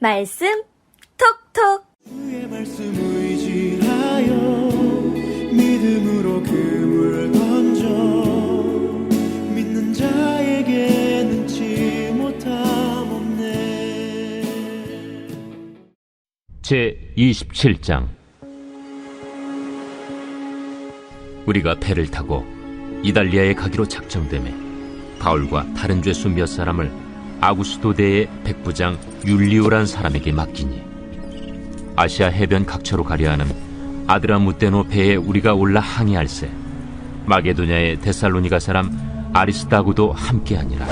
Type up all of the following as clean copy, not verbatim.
말씀 톡톡. 주의 말씀 의지하여 믿음으로 그물 던져 믿는 자에게 능치 못함 없네. 제27장. 우리가 배를 타고 이달리아에 가기로 작정되매 바울과 다른 죄수 몇 사람을 아구스도대의 백부장 율리오란 사람에게 맡기니, 아시아 해변 각처로 가려 하는 아드라무테노 배에 우리가 올라 항해할세 마게도냐의 데살로니가 사람 아리스다고도 함께하니라.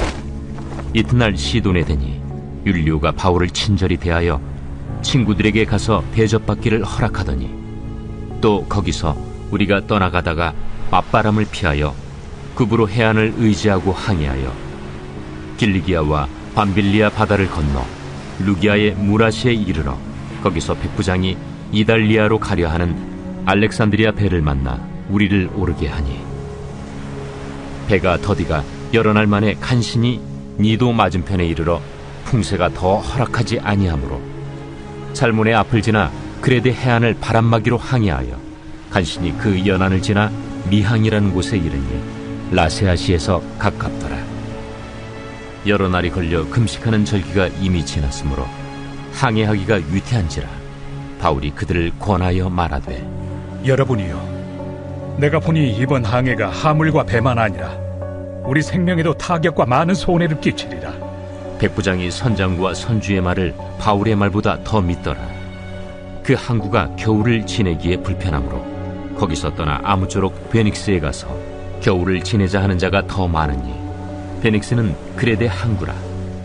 이튿날 시돈에 되니 율리오가 바울을 친절히 대하여 친구들에게 가서 대접받기를 허락하더니, 또 거기서 우리가 떠나가다가 맞바람을 피하여 급으로 해안을 의지하고 항해하여 길리기아와 밤빌리아 바다를 건너 루기아의 무라시에 이르러 거기서 백부장이 이달리아로 가려 하는 알렉산드리아 배를 만나 우리를 오르게 하니, 배가 더디가 여러 날 만에 간신히 니도 맞은편에 이르러 풍세가 더 허락하지 아니하므로 살몬의 앞을 지나 그레데 해안을 바람막이로 항해하여 간신히 그 연안을 지나 미항이라는 곳에 이르니 라세아시에서 가깝더라. 여러 날이 걸려 금식하는 절기가 이미 지났으므로 항해하기가 위태한지라 바울이 그들을 권하여 말하되, 여러분이여, 내가 보니 이번 항해가 하물과 배만 아니라 우리 생명에도 타격과 많은 손해를 끼치리라. 백부장이 선장과 선주의 말을 바울의 말보다 더 믿더라. 그 항구가 겨울을 지내기에 불편하므로 거기서 떠나 아무쪼록 베닉스에 가서 겨울을 지내자 하는 자가 더 많으니, 베닉스는 그레데 항구라.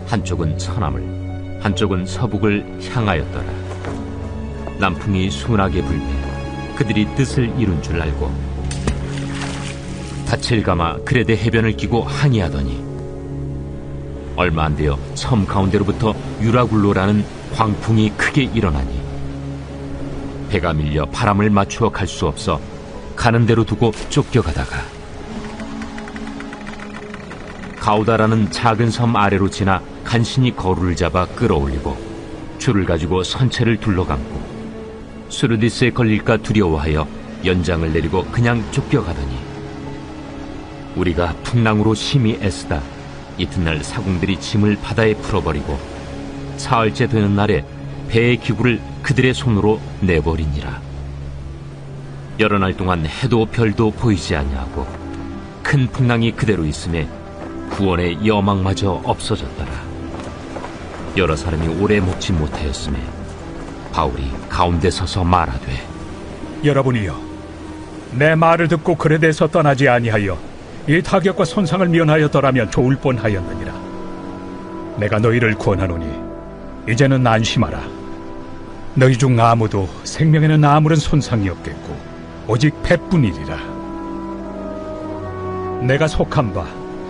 한쪽은 서남을, 한쪽은 서북을 향하였더라. 남풍이 순하게 불매 그들이 뜻을 이룬 줄 알고 닻을 감아 그레데 해변을 끼고 항해하더니, 얼마 안 되어 섬 가운데로부터 유라굴로라는 광풍이 크게 일어나니 배가 밀려 바람을 맞추어 갈 수 없어 가는 대로 두고 쫓겨가다가 가우다라는 작은 섬 아래로 지나 간신히 거루를 잡아 끌어올리고 줄을 가지고 선체를 둘러감고 수르디스에 걸릴까 두려워하여 연장을 내리고 그냥 쫓겨가더니, 우리가 풍랑으로 심히 애쓰다 이튿날 사공들이 짐을 바다에 풀어버리고 사흘째 되는 날에 배의 기구를 그들의 손으로 내버리니라. 여러 날 동안 해도 별도 보이지 아니하고 큰 풍랑이 그대로 있음에 구원의 여망마저 없어졌더라. 여러 사람이 오래 먹지 못하였음에 바울이 가운데 서서 말하되, 여러분이여, 내 말을 듣고 그레데에서 떠나지 아니하여 이 타격과 손상을 면하였더라면 좋을 뻔하였느니라. 내가 너희를 권하노니 이제는 안심하라. 너희 중 아무도 생명에는 아무런 손상이 없겠고 오직 배뿐이리라. 내가 속한 바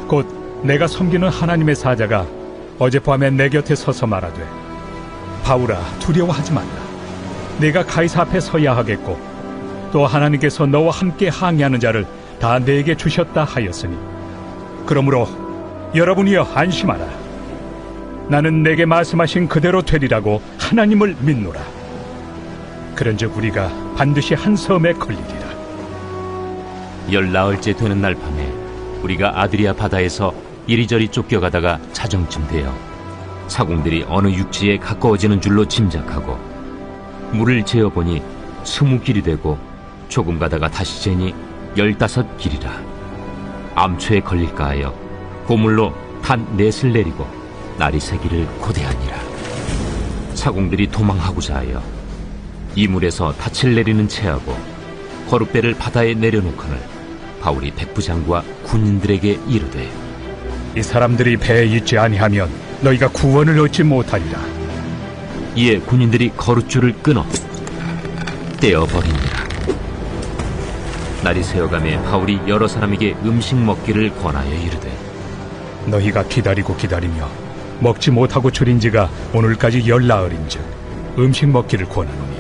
곧 내가 섬기는 하나님의 사자가 어젯밤에 내 곁에 서서 말하되, 바울아, 두려워하지 말라. 네가 가이사 앞에 서야 하겠고 또 하나님께서 너와 함께 항해하는 자를 다 내게 주셨다 하였으니, 그러므로 여러분이여 안심하라. 나는 내게 말씀하신 그대로 되리라고 하나님을 믿노라. 그런즉 우리가 반드시 한 섬에 걸리리라. 14일째 되는 날 밤에 우리가 아드리아 바다에서 이리저리 쫓겨가다가 자정쯤 되어 사공들이 어느 육지에 가까워지는 줄로 짐작하고 물을 재어보니 20길이 되고 조금 가다가 다시 재니 15길이라. 암초에 걸릴까 하여 고물로 단 넷을 내리고 날이 새기를 고대하니라. 사공들이 도망하고자 하여 이물에서 닻을 내리는 채하고 거룻배를 바다에 내려놓거늘 바울이 백부장과 군인들에게 이르되, 이 사람들이 배에 있지 아니하면 너희가 구원을 얻지 못하리라. 이에 군인들이 거룻줄을 끊어 떼어버리니라. 날이 새어가매 바울이 여러 사람에게 음식 먹기를 권하여 이르되, 너희가 기다리고 기다리며 먹지 못하고 줄인 지가 오늘까지 14일인즉 음식 먹기를 권하노니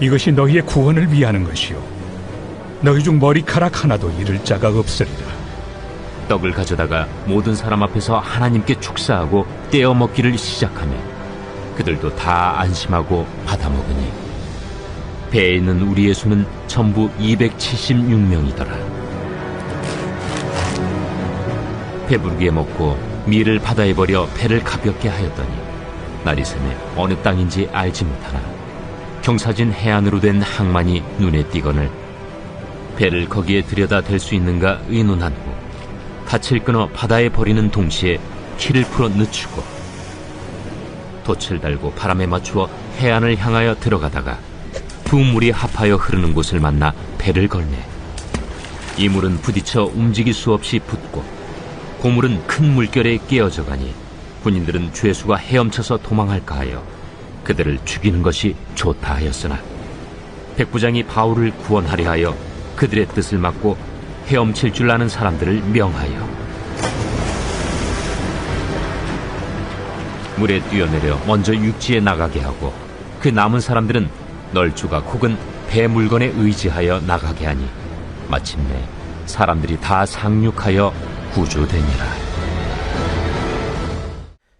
이것이 너희의 구원을 위하는 것이요 너희 중 머리카락 하나도 잃을 자가 없으리라. 떡을 가져다가 모든 사람 앞에서 하나님께 축사하고 떼어 먹기를 시작하며 그들도 다 안심하고 받아먹으니 배에 있는 우리의 수는 전부 276명이더라. 배부르게 먹고 밀을 바다에 버려 배를 가볍게 하였더니 날이 새매 어느 땅인지 알지 못하나 경사진 해안으로 된 항만이 눈에 띄거늘 배를 거기에 들여다 댈 수 있는가 의논한 후 닻을 끊어 바다에 버리는 동시에 키를 풀어 늦추고 돛을 달고 바람에 맞추어 해안을 향하여 들어가다가 두 물이 합하여 흐르는 곳을 만나 배를 걸매 이 물은 부딪혀 움직일 수 없이 붙고 고물은 큰 물결에 깨어져 가니 군인들은 죄수가 헤엄쳐서 도망할까 하여 그들을 죽이는 것이 좋다 하였으나 백부장이 바울을 구원하려 하여 그들의 뜻을 막고 헤엄칠 줄 아는 사람들을 명하여 물에 뛰어내려 먼저 육지에 나가게 하고 그 남은 사람들은 널조각 혹은 배 물건에 의지하여 나가게 하니 마침내 사람들이 다 상륙하여 구조되니라.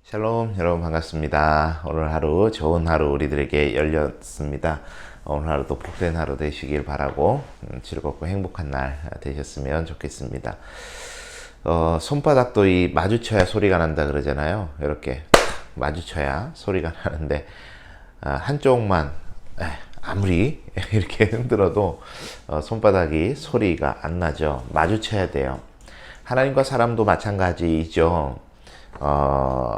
샬롬, 여러분 반갑습니다. 오늘 하루 좋은 하루 우리들에게 열렸습니다. 오늘 하루도 복된 하루 되시길 바라고 즐겁고 행복한 날 되셨으면 좋겠습니다. 손바닥도 이 마주쳐야 소리가 난다 그러잖아요. 이렇게 마주쳐야 소리가 나는데 한쪽만 아무리 이렇게 흔들어도 손바닥이 소리가 안 나죠. 마주쳐야 돼요. 하나님과 사람도 마찬가지이죠.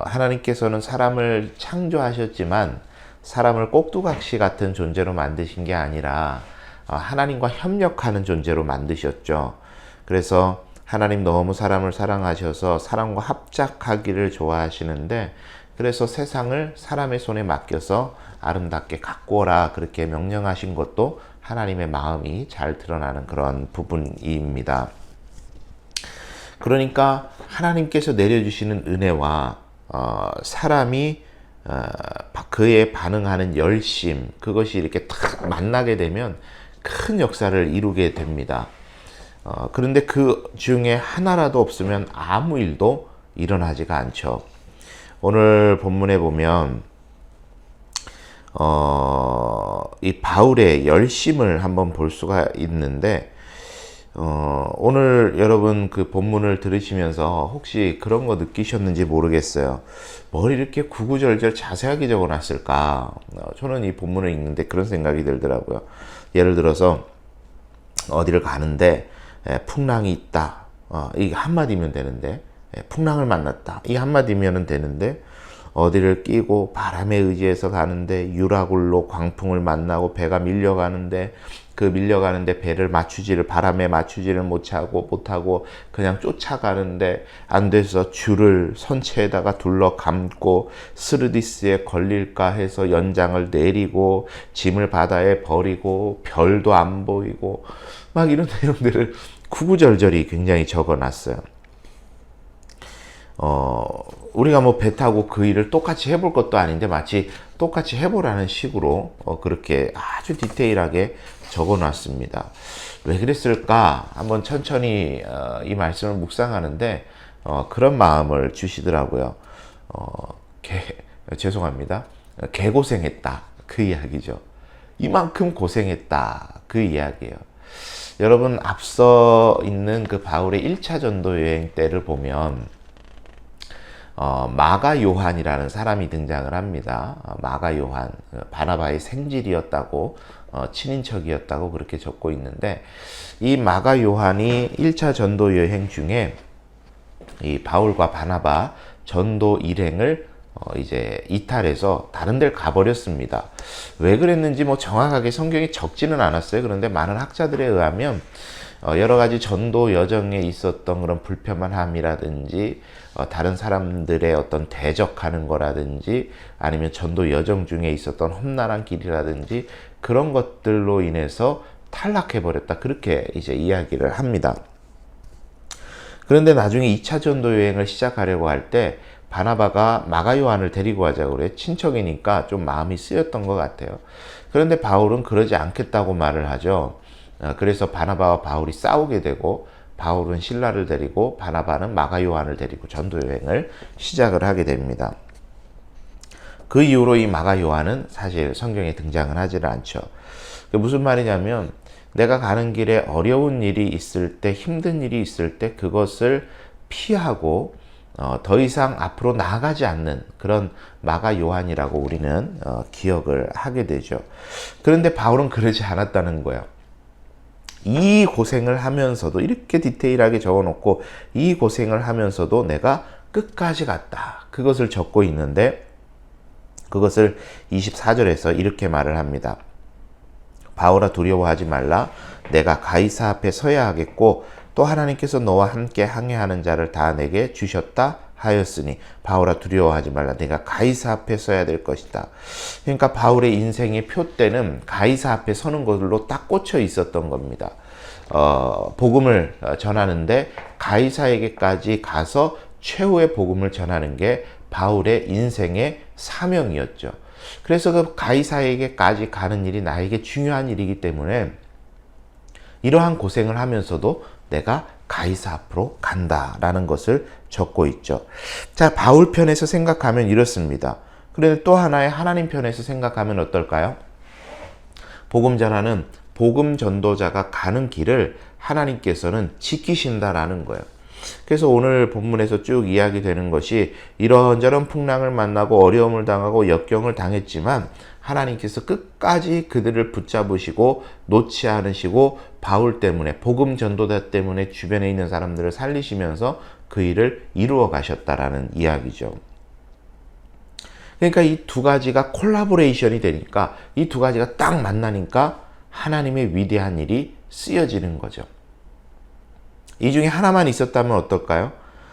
하나님께서는 사람을 창조하셨지만 사람을 꼭두각시 같은 존재로 만드신 게 아니라 하나님과 협력하는 존재로 만드셨죠. 그래서 하나님 너무 사람을 사랑하셔서 사람과 합작하기를 좋아하시는데 그래서 세상을 사람의 손에 맡겨서 아름답게 가꾸어라 그렇게 명령하신 것도 하나님의 마음이 잘 드러나는 그런 부분입니다. 그러니까 하나님께서 내려주시는 은혜와 사람이 그에 반응하는 열심, 그것이 이렇게 탁 만나게 되면 큰 역사를 이루게 됩니다. 그런데 그 중에 하나라도 없으면 아무 일도 일어나지가 않죠. 오늘 본문에 보면 이 바울의 열심을 한번 볼 수가 있는데 오늘 여러분 그 본문을 들으시면서 혹시 그런 거 느끼셨는지 모르겠어요. 뭘 이렇게 구구절절 자세하게 적어놨을까? 저는 이 본문을 읽는데 그런 생각이 들더라고요. 예를 들어서 어디를 가는데 풍랑이 있다. 이게 한마디면 되는데 풍랑을 만났다. 이 한마디면 되는데 어디를 끼고 바람에 의지해서 가는데 유라굴로 광풍을 만나고 배가 밀려가는데 그 밀려가는데 배를 바람에 맞추지를 못하고 그냥 쫓아가는데 안 돼서 줄을 선체에다가 둘러 감고 스르디스에 걸릴까 해서 연장을 내리고 짐을 바다에 버리고 별도 안 보이고 막 이런 내용들을 구구절절히 굉장히 적어놨어요. 우리가 뭐 배 타고 그 일을 똑같이 해볼 것도 아닌데 마치 똑같이 해보라는 식으로 그렇게 아주 디테일하게 적어놨습니다. 왜 그랬을까? 한번 천천히 이 말씀을 묵상하는데 그런 마음을 주시더라고요. 죄송합니다. 개고생했다. 그 이야기죠. 이만큼 고생했다. 그 이야기예요. 여러분 앞서 있는 그 바울의 1차 전도 여행 때를 보면 마가 요한이라는 사람이 등장을 합니다. 마가 요한, 바나바의 생질이었다고 친인척이었다고 그렇게 적고 있는데 이 마가 요한이 1차 전도 여행 중에 이 바울과 바나바 전도 일행을 이제 이탈해서 다른 데를 가버렸습니다. 왜 그랬는지 뭐 정확하게 성경에 적지는 않았어요. 그런데 많은 학자들에 의하면 여러 가지 전도 여정에 있었던 그런 불편함이라든지 다른 사람들의 어떤 대적하는 거라든지 아니면 전도 여정 중에 있었던 험난한 길이라든지 그런 것들로 인해서 탈락해 버렸다. 그렇게 이제 이야기를 합니다. 그런데 나중에 2차 전도 여행을 시작하려고 할 때 바나바가 마가 요한을 데리고 가자고 그래. 친척이니까 좀 마음이 쓰였던 것 같아요. 그런데 바울은 그러지 않겠다고 말을 하죠. 그래서 바나바와 바울이 싸우게 되고 바울은 실라를 데리고 바나바는 마가 요한을 데리고 전도 여행을 시작을 하게 됩니다. 그 이후로 이 마가 요한은 사실 성경에 등장을 하지를 않죠. 무슨 말이냐면 내가 가는 길에 어려운 일이 있을 때, 힘든 일이 있을 때 그것을 피하고 더 이상 앞으로 나아가지 않는 그런 마가 요한이라고 우리는 기억을 하게 되죠. 그런데 바울은 그러지 않았다는 거예요. 이 고생을 하면서도 이렇게 디테일하게 적어놓고 이 고생을 하면서도 내가 끝까지 갔다. 그것을 적고 있는데 그것을 24절에서 이렇게 말을 합니다. 바울아 두려워하지 말라. 내가 가이사 앞에 서야 하겠고 또 하나님께서 너와 함께 항해하는 자를 다 내게 주셨다 하였으니 바울아 두려워하지 말라. 내가 가이사 앞에 서야 될 것이다. 그러니까 바울의 인생의 표대는 가이사 앞에 서는 것으로 딱 꽂혀 있었던 겁니다. 복음을 전하는데 가이사에게까지 가서 최후의 복음을 전하는 게 바울의 인생의 사명이었죠. 그래서 그 가이사에게까지 가는 일이 나에게 중요한 일이기 때문에 이러한 고생을 하면서도 내가 가이사 앞으로 간다라는 것을 적고 있죠. 자, 바울 편에서 생각하면 이렇습니다. 그런데 또 하나의 하나님 편에서 생각하면 어떨까요? 복음 전하는 복음 전도자가 가는 길을 하나님께서는 지키신다라는 거예요. 그래서 오늘 본문에서 쭉 이야기되는 것이 이런저런 풍랑을 만나고 어려움을 당하고 역경을 당했지만 하나님께서 끝까지 그들을 붙잡으시고 놓지 않으시고 바울 때문에 복음 전도자 때문에 주변에 있는 사람들을 살리시면서 그 일을 이루어 가셨다라는 이야기죠. 그러니까 이 두 가지가 콜라보레이션이 되니까 이 두 가지가 딱 만나니까 하나님의 위대한 일이 쓰여지는 거죠. 이 중에 하나만 있었다면 어떨까요?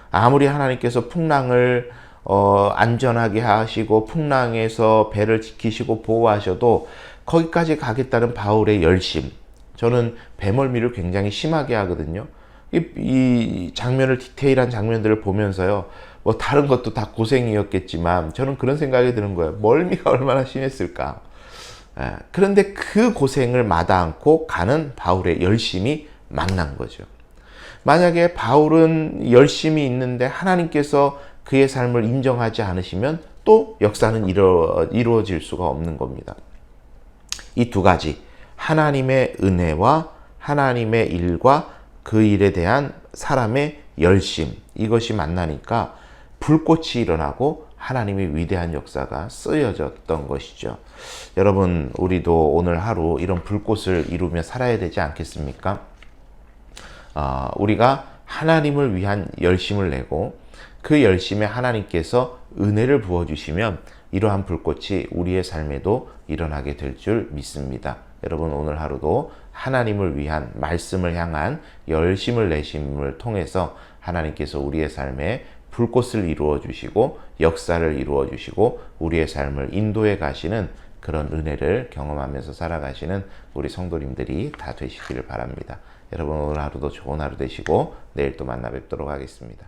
아무리 하나님께서 풍랑을 안전하게 하시고 풍랑에서 배를 지키시고 보호하셔도 거기까지 가겠다는 바울의 열심. 저는 배멀미를 굉장히 심하게 하거든요. 이 장면을 디테일한 장면들을 보면서요. 뭐 다른 것도 다 고생이었겠지만 저는 그런 생각이 드는 거예요. 멀미가 얼마나 심했을까. 그런데 그 고생을 마다 않고 가는 바울의 열심이 만난 거죠. 만약에 바울은 열심히 있는데 하나님께서 그의 삶을 인정하지 않으시면 또 역사는 이루어질 수가 없는 겁니다. 이 두 가지, 하나님의 은혜와 하나님의 일과 그 일에 대한 사람의 열심, 이것이 만나니까 불꽃이 일어나고 하나님의 위대한 역사가 쓰여졌던 것이죠. 여러분, 우리도 오늘 하루 이런 불꽃을 이루며 살아야 되지 않겠습니까? 우리가 하나님을 위한 열심을 내고 그 열심에 하나님께서 은혜를 부어주시면 이러한 불꽃이 우리의 삶에도 일어나게 될 줄 믿습니다. 여러분, 오늘 하루도 하나님을 위한 말씀을 향한 열심을 내심을 통해서 하나님께서 우리의 삶에 불꽃을 이루어 주시고 역사를 이루어 주시고 우리의 삶을 인도해 가시는 그런 은혜를 경험하면서 살아가시는 우리 성도님들이 다 되시기를 바랍니다. 여러분, 오늘 하루도 좋은 하루 되시고 내일 또 만나 뵙도록 하겠습니다.